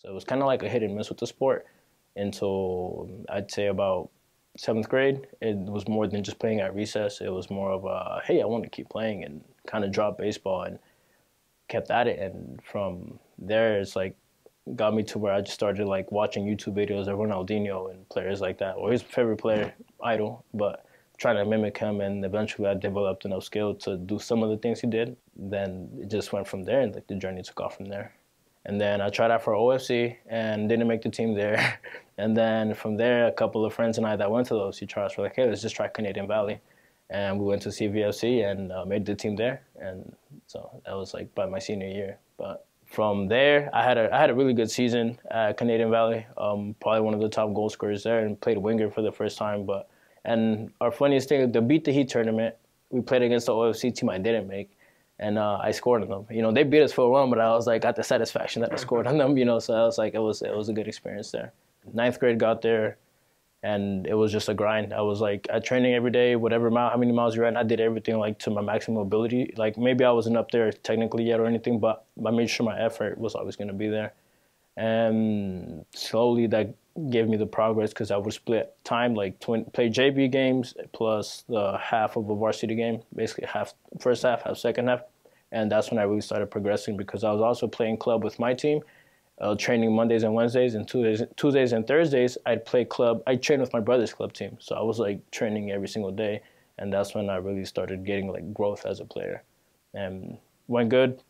So it was kind of like a hit and miss with the sport until I'd say about seventh grade. It was more than just playing at recess. It was more of a, hey, I want to keep playing, and kind of dropped baseball and kept at it. And from there, it's like got me to where I just started like watching YouTube videos of Ronaldinho and players like that. Well, his favorite player, idol, but trying to mimic him, and eventually I developed enough skill to do some of the things he did. Then it just went from there, and like the journey took off from there. And then I tried out for OFC and didn't make the team there. And then from there, a couple of friends and I that went to the OFC trials were like, hey, let's just try Canadian Valley. And we went to CVFC and made the team there. And so that was like by my senior year. But from there, I had a really good season at Canadian Valley. Probably one of the top goal scorers there, and played winger for the first time. And our funniest thing, the Beat the Heat tournament, we played against the OFC team I didn't make. And I scored on them. You know, they beat us 4-1, but I was like, got the satisfaction that I scored on them. You know, so I was like, it was a good experience there. Ninth grade got there, and it was just a grind. I was like at training every day, whatever how many miles you're at. I did everything like to my maximum ability. Like maybe I wasn't up there technically yet or anything, but I made sure my effort was always going to be there. And slowly that gave me the progress because I would split time, like play JV games plus the half of a varsity game, basically half first half second half. And that's when I really started progressing because I was also playing club with my team, training Mondays and Wednesdays, and Tuesdays and Thursdays I'd play club. I trained with my brother's club team, so I was like training every single day, and that's when I really started getting like growth as a player. And went good.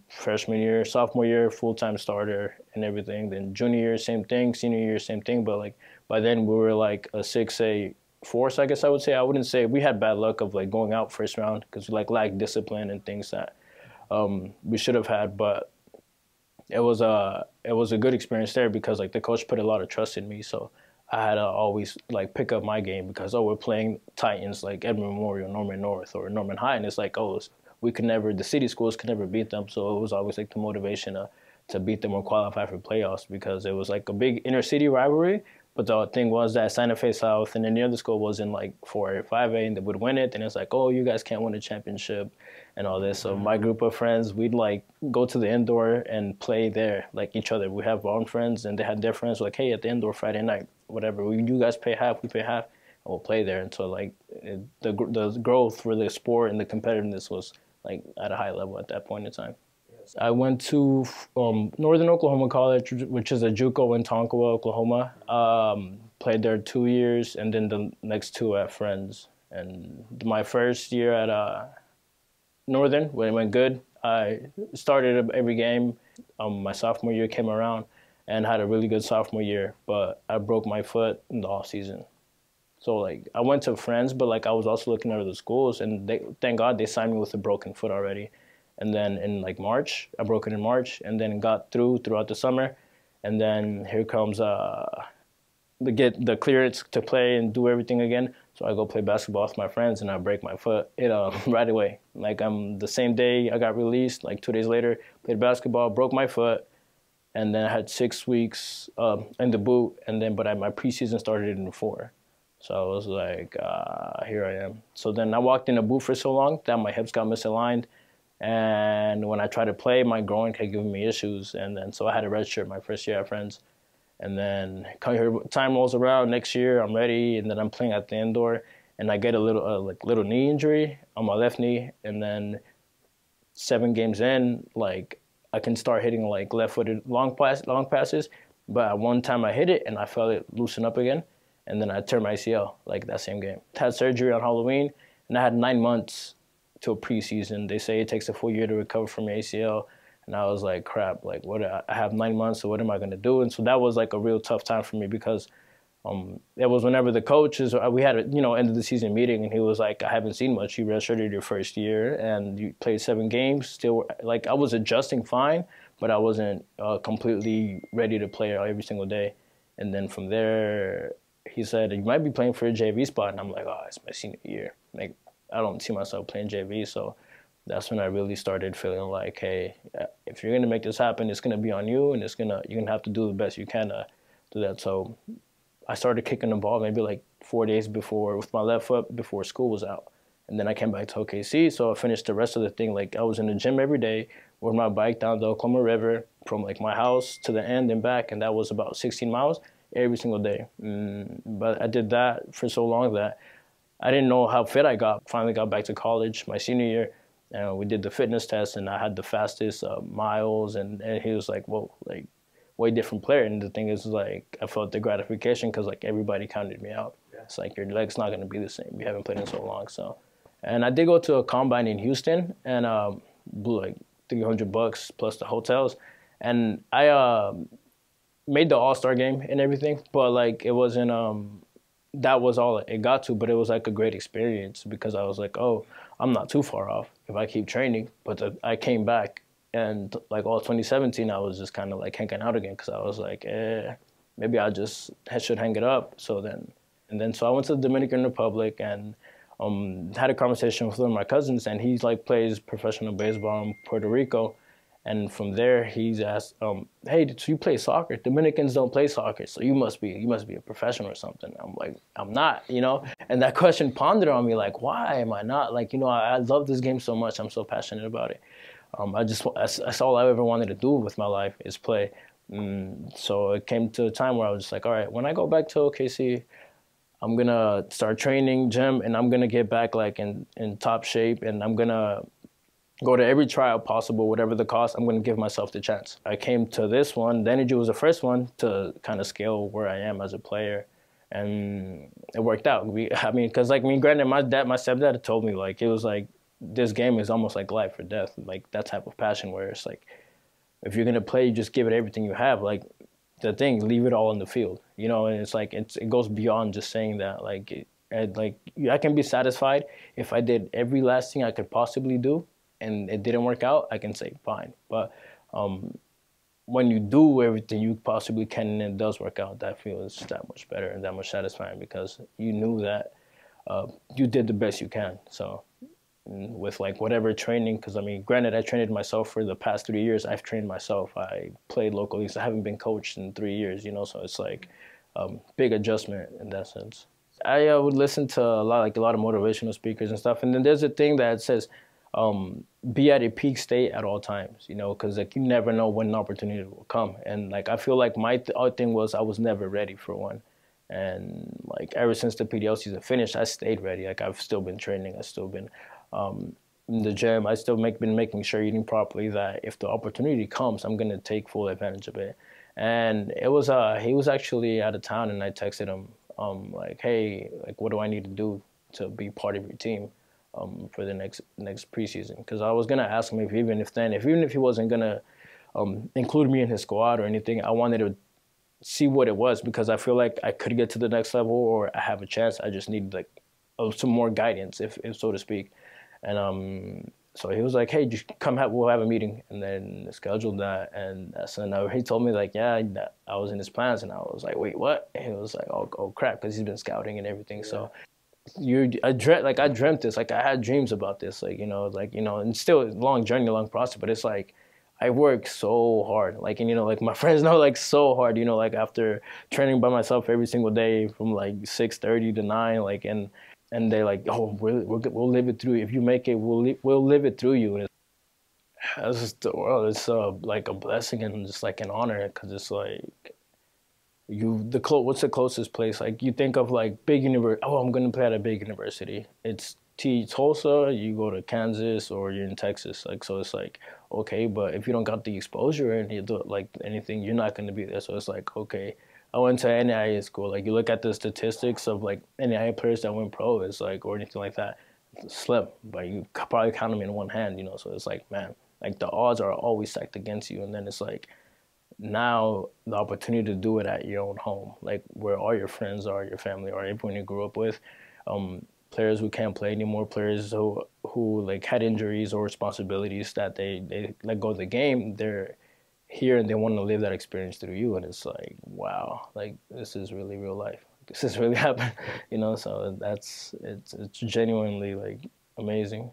Freshman year, sophomore year, full-time starter and everything. Then junior year, same thing. Senior year, same thing. But like by then we were like a 6A force, I guess I would say. I wouldn't say we had bad luck of like going out first round because we like lacked discipline and things that we should have had. But it was a good experience there because like the coach put a lot of trust in me. So I had to always like pick up my game because we're playing Titans like Edmond Memorial, Norman North, or Norman High, and it's like the city schools could never beat them. So it was always like the motivation to beat them or qualify for playoffs because it was like a big inner city rivalry. But the thing was that Santa Fe South and then the other school was in like 4A or 5A and they would win it. And it's like, oh, you guys can't win a championship and all this. So my group of friends, we'd like go to the indoor and play there like each other. We have our own friends and they had their friends like, hey, at the indoor Friday night, whatever. You guys pay half, we pay half. And we'll play there until like the growth for the sport and the competitiveness was like at a high level at that point in time. I went to Northern Oklahoma College, which is a JUCO in Tonkawa, Oklahoma. Played there 2 years, and then the next 2 at Friends. And my first year at Northern, when it went good, I started every game. My sophomore year came around and had a really good sophomore year, but I broke my foot in the off season. So like I went to Friends, but like I was also looking at other schools, and thank God they signed me with a broken foot already. And then in like March, I broke it in March, and then got throughout the summer, and then here comes the clearance to play and do everything again. So I go play basketball with my friends, and I break my foot right away. Like the same day I got released, like 2 days later, played basketball, broke my foot, and then I had 6 weeks in the boot, and then my preseason started in 4. So I was like, here I am. So then I walked in the boot for so long that my hips got misaligned. And when I tried to play, my groin kept giving me issues. And then so I had a redshirt my first year at Friends. And then time rolls around, next year I'm ready, and then I'm playing at the indoor. And I get a little knee injury on my left knee. And then 7 games in, like I can start hitting like left-footed long passes. But at one time I hit it and I felt it loosen up again. And then I tore my ACL like that same game. Had surgery on Halloween, and I had 9 months to a preseason. They say it takes a full year to recover from ACL. And I was like, crap, like I have 9 months, so what am I going to do? And so that was like a real tough time for me because it was whenever the coaches, we had a, end of the season meeting, and he was like, I haven't seen much. You redshirted your first year and you played 7 games. Still, like I was adjusting fine, but I wasn't completely ready to play every single day. And then from there, he said, you might be playing for a JV spot. And I'm like, oh, it's my senior year. Like, I don't see myself playing JV. So that's when I really started feeling like, hey, if you're going to make this happen, it's going to be on you, and you're going to have to do the best you can to do that. So I started kicking the ball maybe like 4 days before with my left foot before school was out. And then I came back to OKC, so I finished the rest of the thing. Like I was in the gym every day, rode my bike down the Oklahoma River from like my house to the end and back, and that was about 16 miles every single day. But I did that for so long that I didn't know how fit I got. Finally got back to college my senior year, and we did the fitness test, and I had the fastest miles, and he was like, whoa, like way different player. And the thing is, like, I felt the gratification because like everybody counted me out. Yeah. It's like your leg's not going to be the same. You haven't played in so long. So, and I did go to a combine in Houston, and blew like $300 plus the hotels, and I made the All-Star game and everything, but like it wasn't that was all it got to, but it was like a great experience because I was like, oh, I'm not too far off if I keep training. But I came back, and like all 2017, I was just kind of like hanging out again because I was like, maybe I should hang it up. So I went to the Dominican Republic and had a conversation with one of my cousins, and he like plays professional baseball in Puerto Rico. And from there, he's asked, "Hey, do you play soccer? Dominicans don't play soccer, so you must be a professional or something." I'm like, "I'm not," you know. And that question pondered on me, like, "Why am I not?" Like, you know, I love this game so much. I'm so passionate about it. That's all I ever wanted to do with my life is play. So it came to a time where I was just like, all right, when I go back to OKC, I'm gonna start training gym, and I'm gonna get back like in top shape, and I'm gonna go to every tryout possible, whatever the cost. I'm going to give myself the chance. I came to this one. The Energy was the first one to kind of scale where I am as a player, and it worked out. Because like granted, my stepdad had told me like it was like this game is almost like life or death, like that type of passion where it's like if you're gonna play, you just give it everything you have. Like the thing, leave it all in the field, you know. And it's like it goes beyond just saying that. I can be satisfied if I did every last thing I could possibly do, and it didn't work out, I can say fine. But when you do everything you possibly can and it does work out, that feels that much better and that much satisfying because you knew that you did the best you can. So with like whatever training, because I mean, granted, I trained myself for the past 3 years. I've trained myself. I played locally, so I haven't been coached in 3 years, you know, so it's like big adjustment in that sense. I would listen to a lot of motivational speakers and stuff. And then there's a thing that says, be at a peak state at all times, you know, because like you never know when an opportunity will come. And like I feel like my thing was I was never ready for one, and like ever since the PDL season finished, I stayed ready. Like I've still been training, I've still been in the gym. I still been making sure eating properly. That if the opportunity comes, I'm gonna take full advantage of it. And it was he was actually out of town, and I texted him like, hey, like what do I need to do to be part of your team? For the next preseason, because I was gonna ask him if even if he wasn't gonna include me in his squad or anything, I wanted to see what it was because I feel like I could get to the next level or I have a chance. I just need like some more guidance, if so to speak. And so he was like, "Hey, just we'll have a meeting," and then scheduled that. And so he told me like, yeah, that I was in his plans, and I was like, wait, what? And he was like, oh crap, because he's been scouting and everything. Yeah. So I dreamt this, like I had dreams about this, like, you know, and still a long journey, a long process, but it's like I work so hard, like, and you know, like my friends know, like so hard, you know, like after training by myself every single day from like 6:30 to 9, like, and they're like, oh, we'll live it through you. If you make it, we'll live it through you. And it's just the world. It's like a blessing and just like an honor, because it's like what's the closest place? Like you think of like big university. Oh, I'm gonna play at a big university. It's Tulsa. You go to Kansas, or you're in Texas. Like, so it's like, okay, but if you don't got the exposure and you do like anything, you're not gonna be there. So it's like, okay, I went to NAIA school. Like you look at the statistics of like NAIA players that went pro, it's like, or anything like that, it's slim, but you could probably count them in one hand, you know. So it's like, man, like the odds are always stacked against you, and then it's like, now the opportunity to do it at your own home, like where all your friends are, your family are, everyone you grew up with, players who can't play anymore, players who like had injuries or responsibilities that they let go of the game, they're here and they want to live that experience through you. And it's like, wow, like this is really real life. This is really happening, you know. So it's genuinely like amazing.